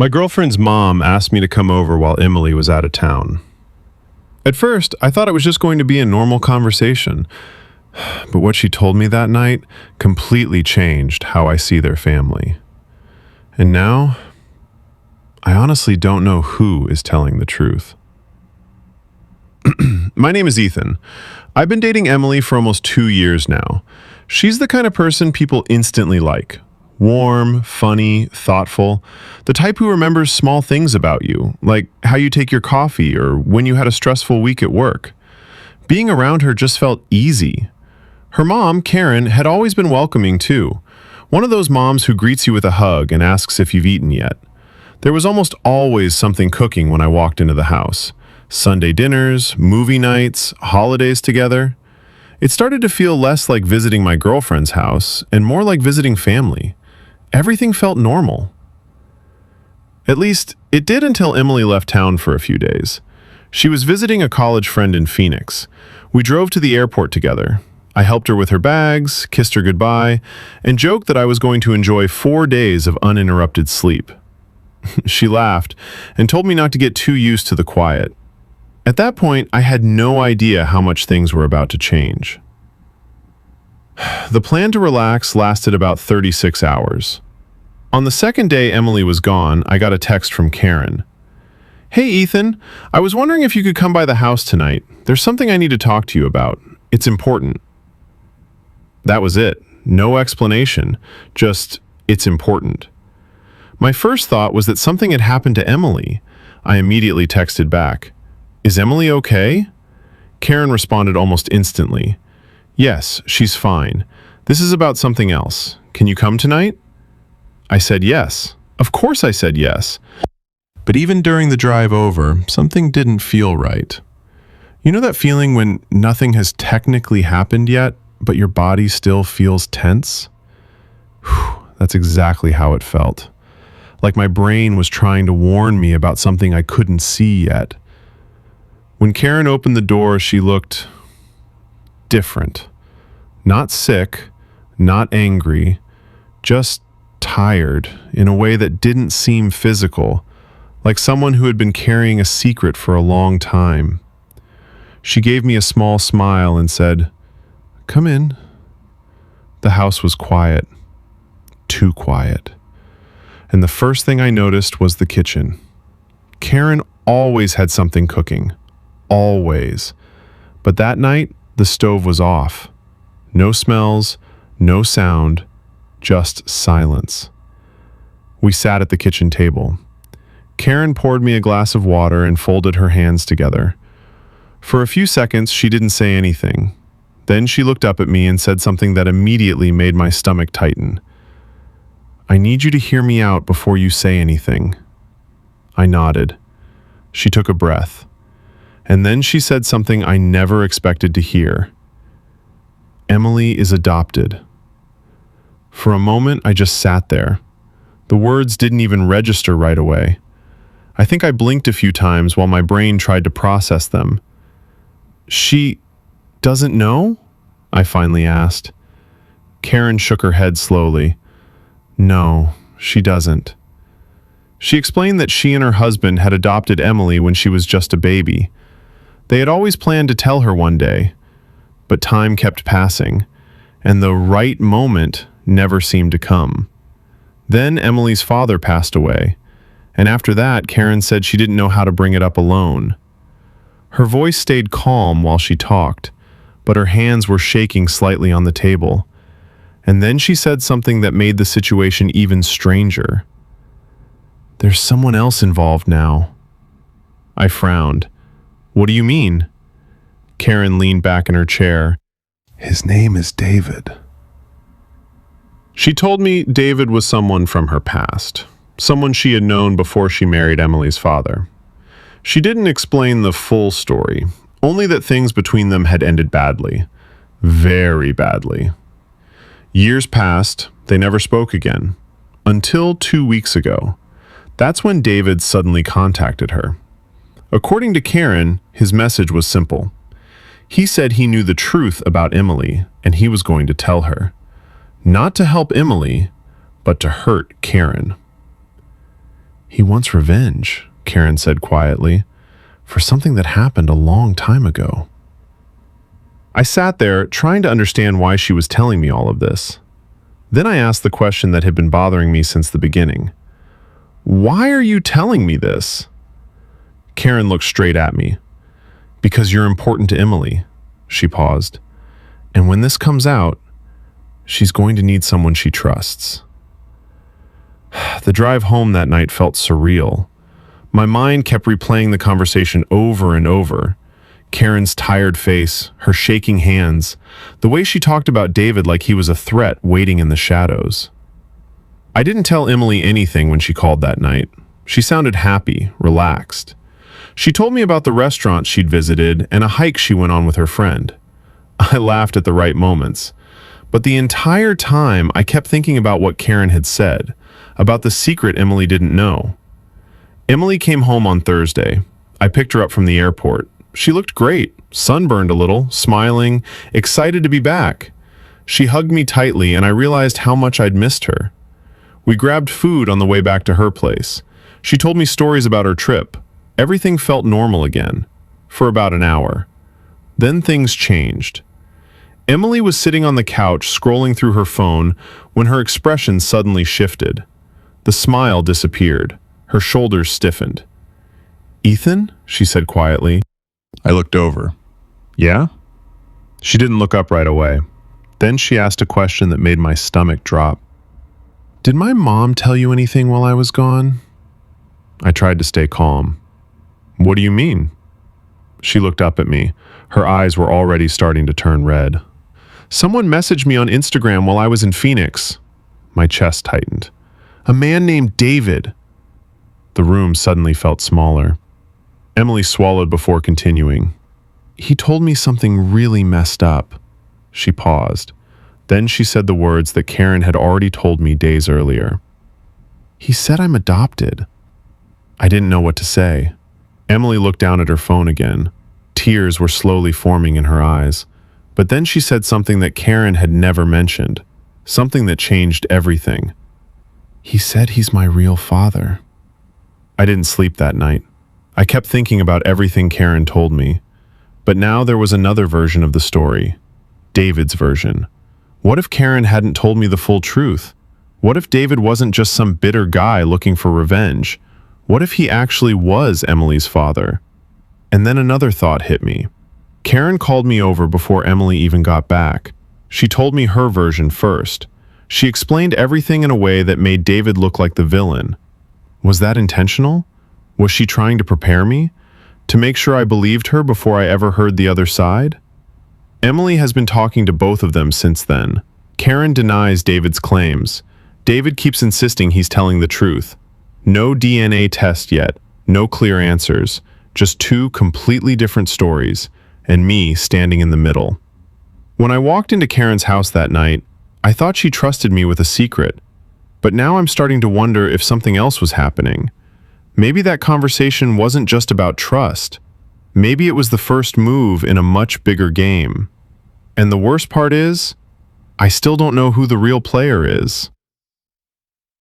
My girlfriend's mom asked me to come over while Emily was out of town. At first, I thought it was just going to be a normal conversation, but what she told me that night completely changed how I see their family. And now, I honestly don't know who is telling the truth. My name is Ethan. I've been dating Emily for almost 2 years now. She's the kind of person people instantly like. Warm, funny, thoughtful. The type who remembers small things about you, like how you take your coffee or when you had a stressful week at work. Being around her just felt easy. Her mom, Karen, had always been welcoming too. One of those moms who greets you with a hug and asks if you've eaten yet. There was almost always something cooking when I walked into the house. Sunday dinners, movie nights, holidays together. It started to feel less like visiting my girlfriend's house and more like visiting family. Everything felt normal. At least, it did until Emily left town for a few days. She was visiting a college friend in Phoenix. We drove to the airport together. I helped her with her bags, kissed her goodbye, and joked that I was going to enjoy 4 days of uninterrupted sleep. She laughed and told me not to get too used to the quiet. At that point, I had no idea how much things were about to change. The plan to relax lasted about 36 hours. On the second day Emily was gone, I got a text from Karen. "Hey Ethan, I was wondering if you could come by the house tonight. There's something I need to talk to you about. It's important." That was it. No explanation. Just, it's important. My first thought was that something had happened to Emily. I immediately texted back, "Is Emily okay?" Karen responded almost instantly. "Yes, she's fine. This is about something else. Can you come tonight?" I said yes. Of course I said yes. But even during the drive over, something didn't feel right. You know that feeling when nothing has technically happened yet, but your body still feels tense? That's exactly how it felt. Like my brain was trying to warn me about something I couldn't see yet. When Karen opened the door, she looked different. Not sick, not angry, just tired in a way that didn't seem physical, like someone who had been carrying a secret for a long time. She gave me a small smile and said, "Come in." The house was quiet. Too quiet. And the first thing I noticed was the kitchen. Karen always had something cooking. Always. But that night, the stove was off. No smells, no sound, just silence. We sat at the kitchen table. Karen poured me a glass of water and folded her hands together. For a few seconds, she didn't say anything. Then she looked up at me and said something that immediately made my stomach tighten. "I need you to hear me out before you say anything." I nodded. She took a breath. And then she said something I never expected to hear. "Emily is adopted." For a moment, I just sat there. The words didn't even register right away. I think I blinked a few times while my brain tried to process them. "She doesn't know?" I finally asked. Karen shook her head slowly. "No, she doesn't." She explained that she and her husband had adopted Emily when she was just a baby. They had always planned to tell her one day, but time kept passing, and the right moment never seemed to come. Then Emily's father passed away, and after that, Karen said she didn't know how to bring it up alone. Her voice stayed calm while she talked, but her hands were shaking slightly on the table. And then she said something that made the situation even stranger. "There's someone else involved now." I frowned. "What do you mean?" Karen leaned back in her chair. "His name is David." She told me David was someone from her past, someone she had known before she married Emily's father. She didn't explain the full story, only that things between them had ended badly. Very badly. Years passed, they never spoke again. Until 2 weeks ago. That's when David suddenly contacted her. According to Karen, his message was simple. He said he knew the truth about Emily, and he was going to tell her. Not to help Emily, but to hurt Karen. He wants revenge, Karen said quietly, for something that happened a long time ago. I sat there, trying to understand why she was telling me all of this. Then I asked the question that had been bothering me since the beginning. Why are you telling me this? Karen looked straight at me. Because you're important to Emily. She paused. And when this comes out, she's going to need someone she trusts. The drive home that night felt surreal. My mind kept replaying the conversation over and over. Karen's tired face, her shaking hands, the way she talked about David like he was a threat waiting in the shadows. I didn't tell Emily anything when she called that night. She sounded happy, relaxed. She told me about the restaurant she'd visited and a hike she went on with her friend. I laughed at the right moments. But the entire time, I kept thinking about what Karen had said, about the secret Emily didn't know. Emily came home on Thursday. I picked her up from the airport. She looked great, sunburned a little, smiling, excited to be back. She hugged me tightly, and I realized how much I'd missed her. We grabbed food on the way back to her place. She told me stories about her trip. Everything felt normal again, for about an hour. Then things changed. Emily was sitting on the couch scrolling through her phone when her expression suddenly shifted. The smile disappeared. Her shoulders stiffened. "Ethan?" she said quietly. I looked over. "Yeah?" She didn't look up right away. Then she asked a question that made my stomach drop. "Did my mom tell you anything while I was gone?" I tried to stay calm. "What do you mean?" She looked up at me. Her eyes were already starting to turn red. "Someone messaged me on Instagram while I was in Phoenix." My chest tightened. "A man named David." The room suddenly felt smaller. Emily swallowed before continuing. "He told me something really messed up." She paused. Then she said the words that Karen had already told me days earlier. "He said I'm adopted." I didn't know what to say. Emily looked down at her phone again. Tears were slowly forming in her eyes. But then she said something that Karen had never mentioned, something that changed everything. "He said he's my real father." I didn't sleep that night. I kept thinking about everything Karen told me. But now there was another version of the story, David's version. What if Karen hadn't told me the full truth? What if David wasn't just some bitter guy looking for revenge? What if he actually was Emily's father? And then another thought hit me. Karen called me over before Emily even got back. She told me her version first. She explained everything in a way that made David look like the villain. Was that intentional? Was she trying to prepare me? To make sure I believed her before I ever heard the other side? Emily has been talking to both of them since then. Karen denies David's claims. David keeps insisting he's telling the truth. No DNA test yet, no clear answers, just two completely different stories, and me standing in the middle. When I walked into Karen's house that night, I thought she trusted me with a secret. But now I'm starting to wonder if something else was happening. Maybe that conversation wasn't just about trust. Maybe it was the first move in a much bigger game. And the worst part is, I still don't know who the real player is.